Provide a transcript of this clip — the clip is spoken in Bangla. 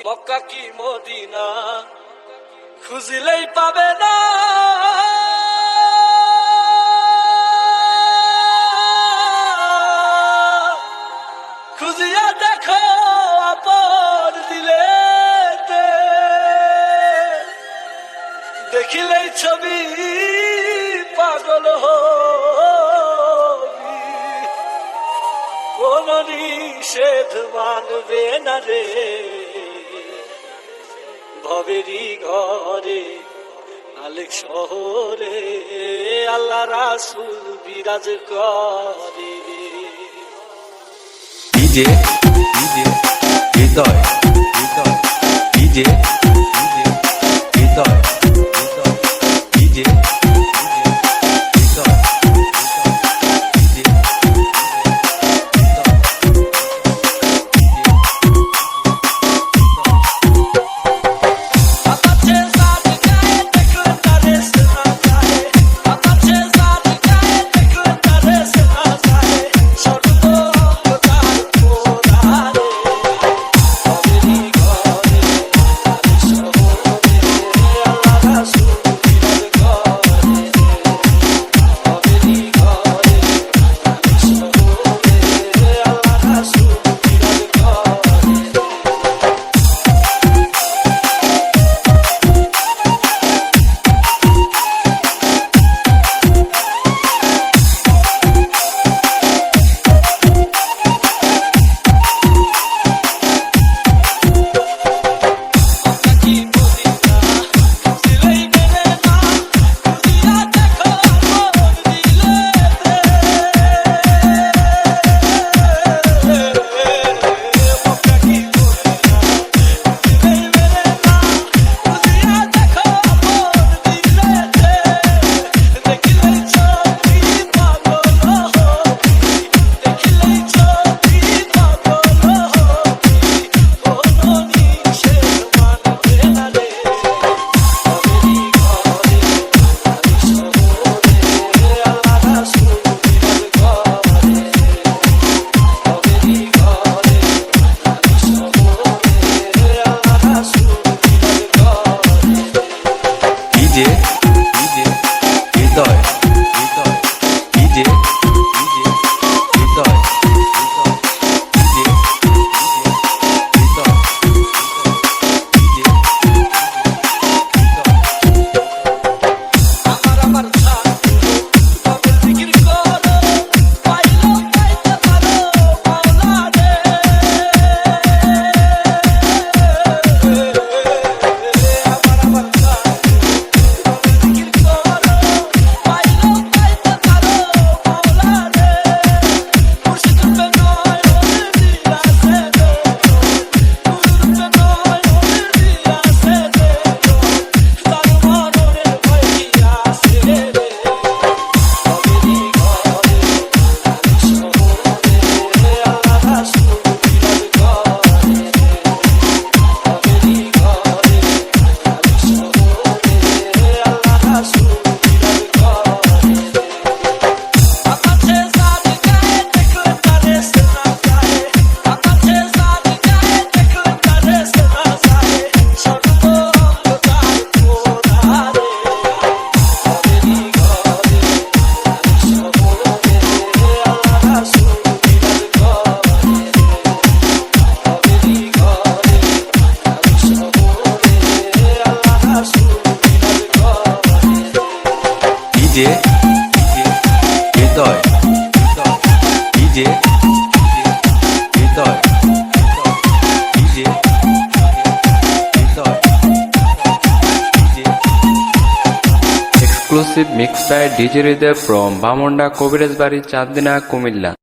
মক্কা কি মদিনা খুঁজলেই পাবে না। খুঁজিয়া দেখো আপন দিলে, দেখিলেই ছবি পাগল হবি। কোন নিষেধ মানবে না রে, ভবেরই ঘরে আলেক শহরে আল্লাহ রাসূল বিরাজ করে। DJ DJ Hriday Hriday DJ DJ Hriday Hriday DJ DJ Hriday DJ Hriday DJ Hriday Exclusive mix by DJ Hriday from Bamunda Kobiraj Bari, Chandina, Kumilla.